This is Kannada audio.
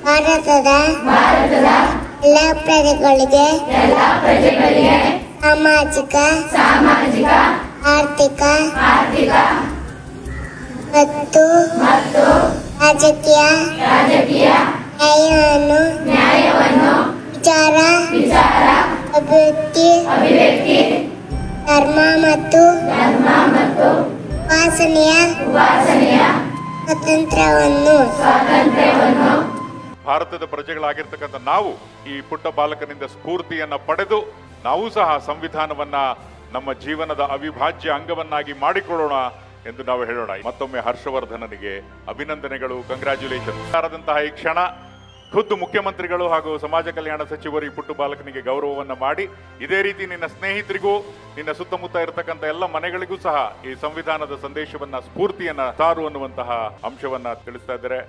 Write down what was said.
ಭಾರತದ ಎಲ್ಲ ಪ್ರಜೆಗಳಿಗೆ ಸಾಮಾಜಿಕ ಆರ್ಥಿಕ ಮತ್ತು ರಾಜಕೀಯ ನ್ಯಾಯವನ್ನು ವಿಚಾರ ಅಭಿವ್ಯಕ್ತಿ ಧರ್ಮ ಮತ್ತು ಉಪಾಸನೆಯ ಸ್ವಾತಂತ್ರ್ಯವನ್ನು ಭಾರತದ ಪ್ರಜೆಗಳಾಗಿರ್ತಕ್ಕಂಥ ನಾವು ಈ ಪುಟ್ಟ ಬಾಲಕನಿಂದ ಸ್ಫೂರ್ತಿಯನ್ನ ಪಡೆದು ನಾವು ಸಹ ಸಂವಿಧಾನವನ್ನ ನಮ್ಮ ಜೀವನದ ಅವಿಭಾಜ್ಯ ಅಂಗವನ್ನಾಗಿ ಮಾಡಿಕೊಳ್ಳೋಣ ಎಂದು ನಾವು ಹೇಳೋಣ. ಮತ್ತೊಮ್ಮೆ ಹರ್ಷವರ್ಧನನಿಗೆ ಅಭಿನಂದನೆಗಳು, ಕಂಗ್ರ್ಯಾಚುಲೇಷನ್. ಆದಂತಹ ಈ ಕ್ಷಣ ಖುದ್ದು ಮುಖ್ಯಮಂತ್ರಿಗಳು ಹಾಗೂ ಸಮಾಜ ಕಲ್ಯಾಣ ಸಚಿವರು ಈ ಪುಟ್ಟು ಬಾಲಕನಿಗೆ ಗೌರವವನ್ನ ಮಾಡಿ ಇದೇ ರೀತಿ ನಿನ್ನ ಸ್ನೇಹಿತರಿಗೂ ನಿನ್ನ ಸುತ್ತಮುತ್ತ ಇರತಕ್ಕಂಥ ಎಲ್ಲ ಮನೆಗಳಿಗೂ ಸಹ ಈ ಸಂವಿಧಾನದ ಸಂದೇಶವನ್ನ ಸ್ಫೂರ್ತಿಯನ್ನ ಸಾರು ಅನ್ನುವಂತಹ ಅಂಶವನ್ನ ತಿಳಿಸ್ತಾ ಇದ್ದಾರೆ.